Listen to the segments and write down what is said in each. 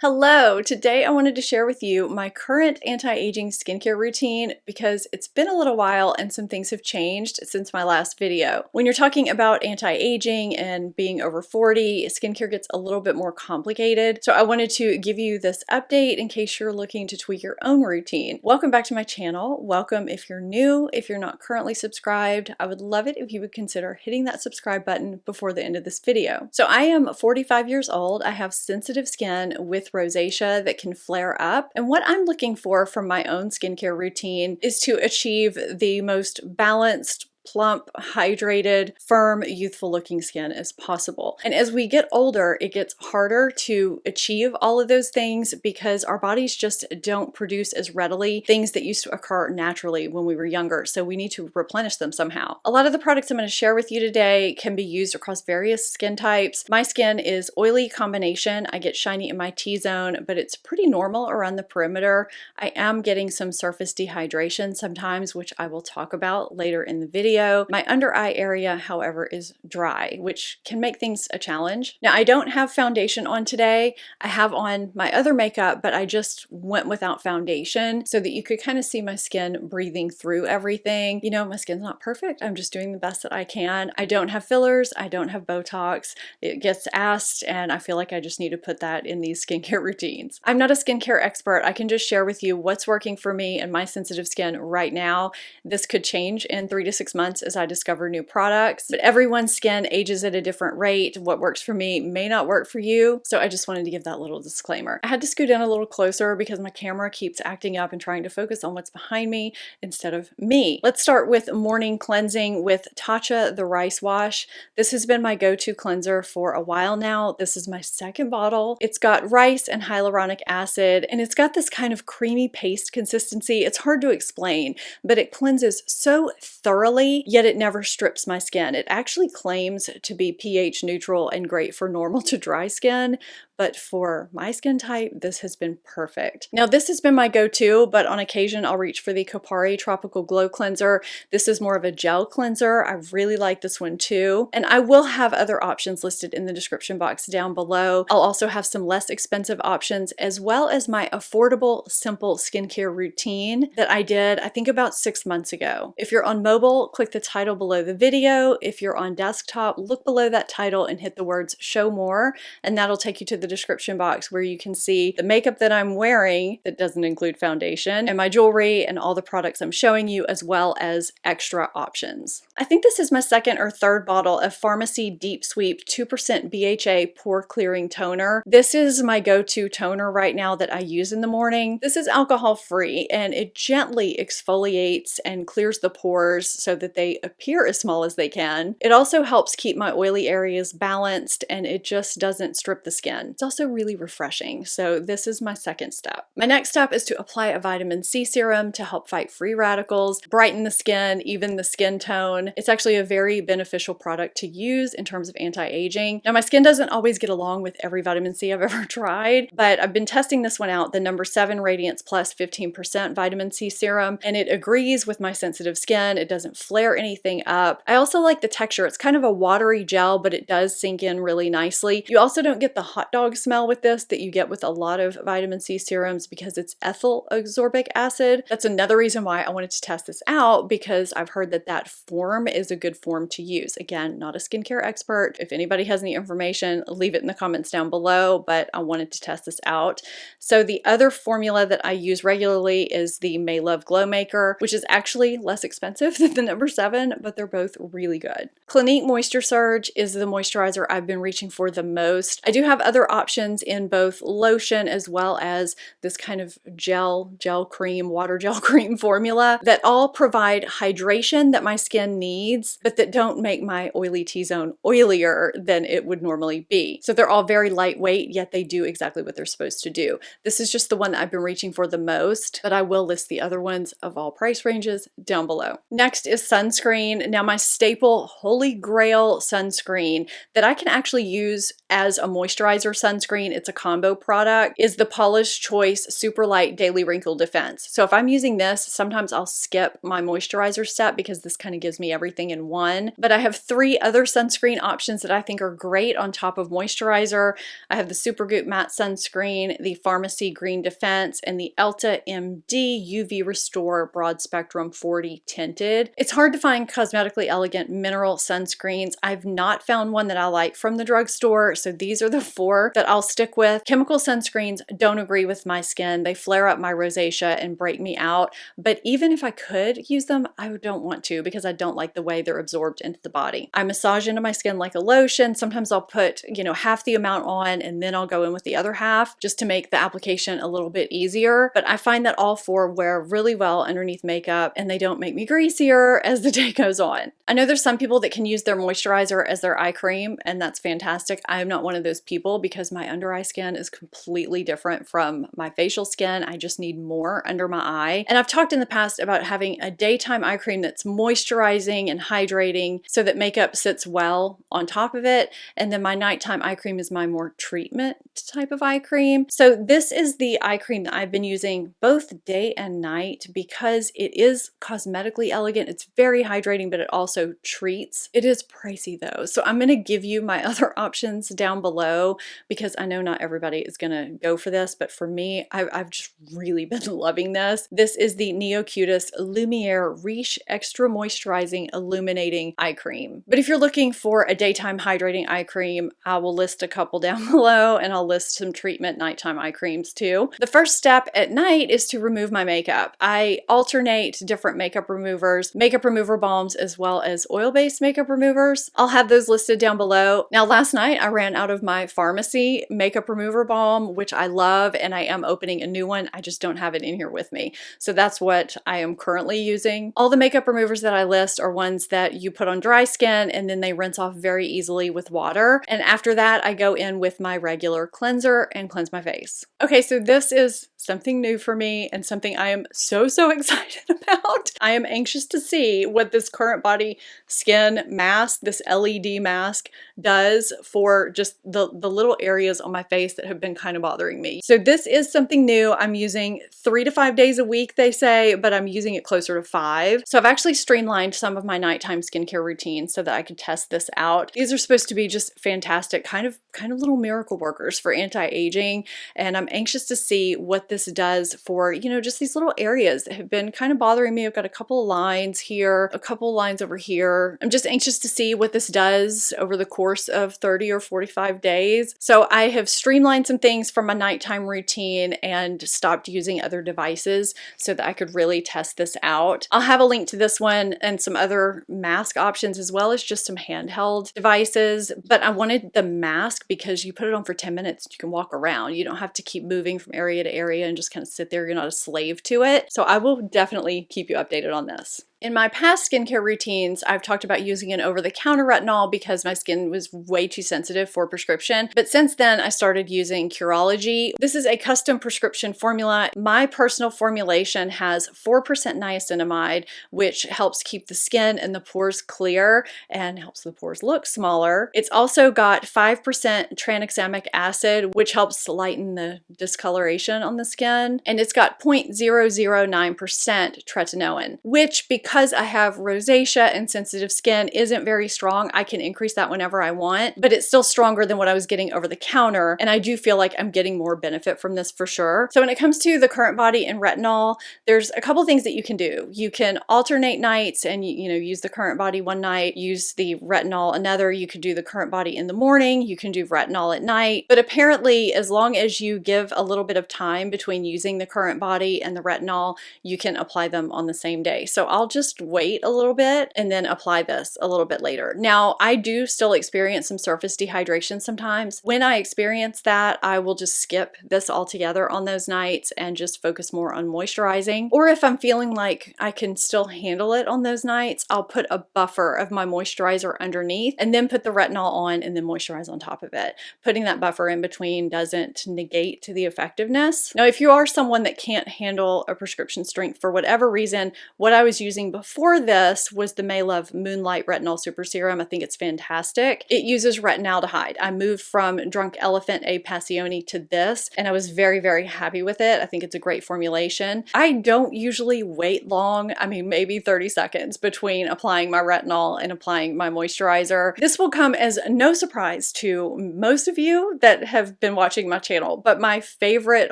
Hello! Today I wanted to share with you my current anti-aging skincare routine because it's been a little while and some things have changed since my last video. When you're talking about anti-aging and being over 40, skincare gets a little bit more complicated. So I wanted to give you this update in case you're looking to tweak your own routine. Welcome back to my channel. Welcome if you're new. If you're not currently subscribed, I would love it if you would consider hitting that subscribe button before the end of this video. So I am 45 years old. I have sensitive skin with rosacea that can flare up. And what I'm looking for from my own skincare routine is to achieve the most balanced, plump, hydrated, firm, youthful looking skin as possible. And as we get older, it gets harder to achieve all of those things because our bodies just don't produce as readily things that used to occur naturally when we were younger. So we need to replenish them somehow. A lot of the products I'm going to share with you today can be used across various skin types. My skin is oily combination. I get shiny in my T-zone, but it's pretty normal around the perimeter. I am getting some surface dehydration sometimes, which I will talk about later in the video. My under eye area, however, is dry, which can make things a challenge. Now, I don't have foundation on today. I have on my other makeup, but I just went without foundation so that you could kind of see my skin breathing through everything. You know, my skin's not perfect. I'm just doing the best that I can. I don't have fillers. I don't have Botox. It gets asked, and I feel like I just need to put that in these skincare routines. I'm not a skincare expert. I can just share with you what's working for me and my sensitive skin right now. This could change in 3 to 6 months as I discover new products, but everyone's skin ages at a different rate. What works for me may not work for you, so I just wanted to give that little disclaimer. I had to scoot in a little closer because my camera keeps acting up and trying to focus on what's behind me instead of me. Let's start with morning cleansing with Tatcha the Rice Wash. This has been my go-to cleanser for a while now. This is my second bottle. It's got rice and hyaluronic acid, and it's got this kind of creamy paste consistency. It's hard to explain, but it cleanses so thoroughly, yet it never strips my skin. It actually claims to be pH neutral and great for normal to dry skin, but for my skin type, this has been perfect. Now, this has been my go-to, but on occasion, I'll reach for the Kopari Tropical Glow Cleanser. This is more of a gel cleanser. I really like this one too. And I will have other options listed in the description box down below. I'll also have some less expensive options, as well as my affordable, simple skincare routine that I did, I think about 6 months ago. If you're on mobile, click the title below the video. If you're on desktop, look below that title and hit the words "show more," and that'll take you to the description box where you can see the makeup that I'm wearing that doesn't include foundation, and my jewelry and all the products I'm showing you, as well as extra options. I think this is my second or third bottle of Pharmacy Deep Sweep 2% BHA Pore Clearing Toner. This is my go-to toner right now that I use in the morning. This is alcohol-free, and it gently exfoliates and clears the pores so that they appear as small as they can. It also helps keep my oily areas balanced, and it just doesn't strip the skin. It's also really refreshing, so this is my second step. My next step is to apply a vitamin C serum to help fight free radicals, brighten the skin, even the skin tone. It's actually a very beneficial product to use in terms of anti-aging. Now, my skin doesn't always get along with every vitamin C I've ever tried, but I've been testing this one out, the number 7 Radiance Plus 15% vitamin C serum, and it agrees with my sensitive skin. It doesn't flare anything up. I also like the texture. It's kind of a watery gel, but it does sink in really nicely. You also don't get the hot dog smell with this that you get with a lot of vitamin C serums because it's ethyl ascorbic acid. That's another reason why I wanted to test this out, because I've heard that that form is a good form to use. Again, not a skincare expert. If anybody has any information, leave it in the comments down below, but I wanted to test this out. So the other formula that I use regularly is the May Love Glow Maker, which is actually less expensive than the number 7, but they're both really good. Clinique Moisture Surge is the moisturizer I've been reaching for the most. I do have other options in both lotion as well as this kind of gel cream, water gel cream formula that all provide hydration that my skin needs, but that don't make my oily T-zone oilier than it would normally be. So they're all very lightweight, yet they do exactly what they're supposed to do. This is just the one that I've been reaching for the most, but I will list the other ones of all price ranges down below. Next is sunscreen. Now, my staple holy grail sunscreen that I can actually use as a moisturizer sunscreen, it's a combo product, is the Paula's Choice Super Light Daily Wrinkle Defense. So if I'm using this, sometimes I'll skip my moisturizer step because this kind of gives me everything in one. But I have 3 other sunscreen options that I think are great on top of moisturizer. I have the Supergoop Matte Sunscreen, the Pharmacy Green Defense, and the Elta MD UV Restore Broad Spectrum 40 Tinted. It's hard to find cosmetically elegant mineral sunscreens. I've not found one that I like from the drugstore, so these are the 4 that I'll stick with. Chemical sunscreens don't agree with my skin. They flare up my rosacea and break me out, but even if I could use them, I don't want to because I don't like the way they're absorbed into the body. I massage into my skin like a lotion. Sometimes I'll put, half the amount on and then I'll go in with the other half just to make the application a little bit easier. But I find that all 4 wear really well underneath makeup and they don't make me greasier as the day goes on. I know there's some people that can use their moisturizer as their eye cream, and that's fantastic. I am not one of those people because my under eye skin is completely different from my facial skin. I just need more under my eye. And I've talked in the past about having a daytime eye cream that's moisturizing and hydrating so that makeup sits well on top of it. And then my nighttime eye cream is my more treatment type of eye cream. So this is the eye cream that I've been using both day and night because it is cosmetically elegant. It's very hydrating, but it also treats. It is pricey though. So I'm going to give you my other options down below because I know not everybody is going to go for this, but for me, I've just really been loving this. This is the NeoCutis Lumiere Riche Extra Moisturizing Illuminating Eye Cream. But if you're looking for a daytime hydrating eye cream, I will list a couple down below and I'll list some treatment nighttime eye creams too. The first step at night is to remove my makeup. I alternate different makeup removers, makeup remover balms, as well as oil-based makeup removers. I'll have those listed down below. Now, last night I ran out of my pharmacy makeup remover balm, which I love, and I am opening a new one. I just don't have it in here with me. So that's what I am currently using. All the makeup removers that I list are ones that you put on dry skin and then they rinse off very easily with water. And after that, I go in with my regular cleanser and cleanse my face. Okay, so this is something new for me and something I am so excited about. I am anxious to see what this Current Body Skin mask, this LED mask, does for just the little areas on my face that have been kind of bothering me. So this is something new. I'm using 3 to 5 days a week, they say, but I'm using it closer to 5. So I've actually streamlined some of my nighttime skincare routines so that I could test this out. These are supposed to be just fantastic, kind of little miracle workers for anti-aging, and I'm anxious to see what this does for, just these little areas that have been kind of bothering me. I've got a couple of lines here, a couple of lines over here. I'm just anxious to see what this does over the course of 30 or 45 days. So I have streamlined some things from my nighttime routine and stopped using other devices so that I could really test this out. I'll have a link to this one and some other mask options as well as just some handheld devices, but I wanted the mask because you put it on for 10 minutes, you can walk around. You don't have to keep moving from area to area and just kind of sit there. You're not a slave to it. So I will definitely keep you updated on this. In my past skincare routines, I've talked about using an over-the-counter retinol because my skin was way too sensitive for prescription. But since then, I started using Curology. This is a custom prescription formula. My personal formulation has 4% niacinamide, which helps keep the skin and the pores clear and helps the pores look smaller. It's also got 5% tranexamic acid, which helps lighten the discoloration on the skin. And it's got 0.009% tretinoin, which, because I have rosacea and sensitive skin, isn't very strong. I can increase that whenever I want, but it's still stronger than what I was getting over the counter. And I do feel like I'm getting more benefit from this for sure. So when it comes to the Current Body and retinol, there's a couple things that you can do. You can alternate nights and use the Current Body one night, use the retinol another. You could do the Current Body in the morning. You can do retinol at night. But apparently, as long as you give a little bit of time between using the Current Body and the retinol, you can apply them on the same day. So I'll just wait a little bit and then apply this a little bit later. Now, I do still experience some surface dehydration sometimes. When I experience that, I will just skip this altogether on those nights and just focus more on moisturizing. Or if I'm feeling like I can still handle it on those nights, I'll put a buffer of my moisturizer underneath and then put the retinol on and then moisturize on top of it. Putting that buffer in between doesn't negate the effectiveness. Now, if you are someone that can't handle a prescription strength for whatever reason, what I was using using before this was the Maylove Moonlight Retinol Super Serum. I think it's fantastic. It uses retinaldehyde. I moved from Drunk Elephant A Passione to this, and I was very, very happy with it. I think it's a great formulation. I don't usually wait long. I mean, maybe 30 seconds between applying my retinol and applying my moisturizer. This will come as no surprise to most of you that have been watching my channel, but my favorite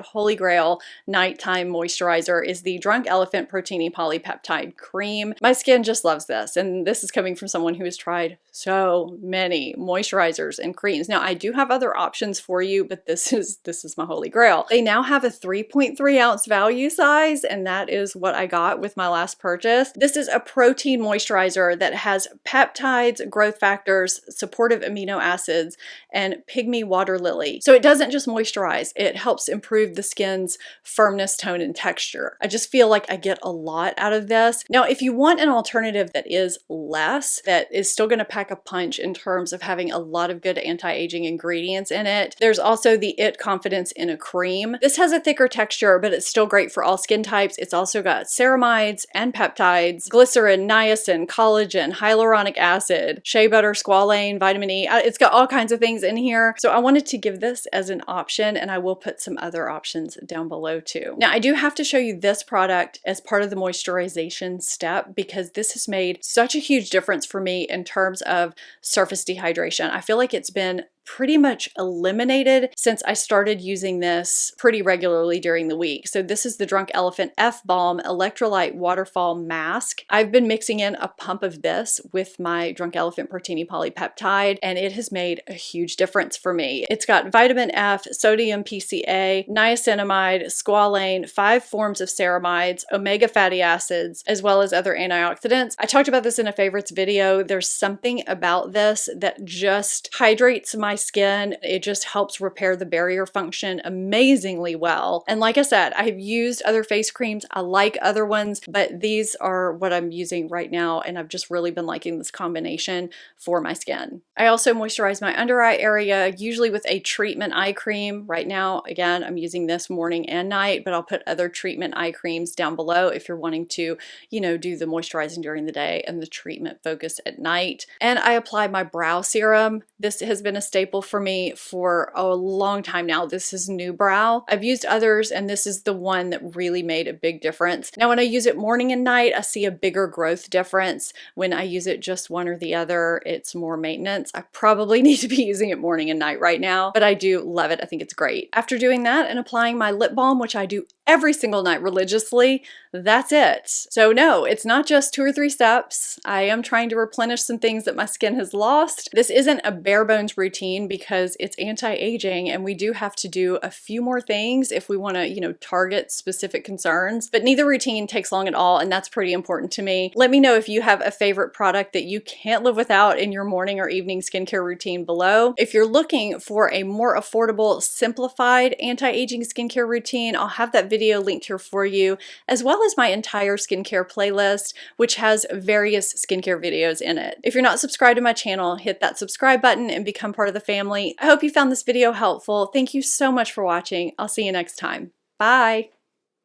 holy grail nighttime moisturizer is the Drunk Elephant Protini Polypeptide Cream. My skin just loves this, and this is coming from someone who has tried so many moisturizers and creams. Now, I do have other options for you, but this is my holy grail. They now have a 3.3 ounce value size, and that is what I got with my last purchase. This is a protein moisturizer that has peptides, growth factors, supportive amino acids, and pygmy water lily. So it doesn't just moisturize, it helps improve the skin's firmness, tone, and texture. I just feel like I get a lot out of this. Now, if you want an alternative that is less, that is still going to pack a punch in terms of having a lot of good anti-aging ingredients in it, there's also the It Confidence in a Cream. This has a thicker texture, but it's still great for all skin types. It's also got ceramides and peptides, glycerin, niacin, collagen, hyaluronic acid, shea butter, squalane, vitamin E. It's got all kinds of things in here. So I wanted to give this as an option, and I will put some other options down below too. Now, I do have to show you this product as part of the moisturization step because this has made such a huge difference for me in terms of surface dehydration. I feel like it's been pretty much eliminated since I started using this pretty regularly during the week. So this is the Drunk Elephant F-Balm Electrolyte Waterfall Mask. I've been mixing in a pump of this with my Drunk Elephant Protini Polypeptide, and it has made a huge difference for me. It's got vitamin F, sodium PCA, niacinamide, squalane, 5 forms of ceramides, omega fatty acids, as well as other antioxidants. I talked about this in a favorites video. There's something about this that just hydrates my skin. It just helps repair the barrier function amazingly well. And like I said, I have used other face creams. I like other ones, but these are what I'm using right now, and I've just really been liking this combination for my skin. I also moisturize my under eye area, usually with a treatment eye cream. Right now, again, I'm using this morning and night, but I'll put other treatment eye creams down below if you're wanting to, you know, do the moisturizing during the day and the treatment focus at night. And I apply my brow serum. This has been a staple for me for a long time now. This is New Brow. I've used others, and this is the one that really made a big difference. Now, when I use it morning and night, I see a bigger growth difference. When I use it just one or the other, it's more maintenance. I probably need to be using it morning and night right now, but I do love it. I think it's great. After doing that and applying my lip balm, which I do every single night religiously, that's it. So no, it's not just 2 or 3 steps. I am trying to replenish some things that my skin has lost. This isn't a bare bones routine because it's anti-aging, and we do have to do a few more things if we want to, you know, target specific concerns, but neither routine takes long at all, and that's pretty important to me. Let me know if you have a favorite product that you can't live without in your morning or evening skincare routine below. If you're looking for a more affordable, simplified anti-aging skincare routine, I'll have that video linked here for you, as well as my entire skincare playlist, which has various skincare videos in it. If you're not subscribed to my channel, hit that subscribe button and become part of the family. I hope you found this video helpful. Thank you so much for watching. I'll see you next time. Bye.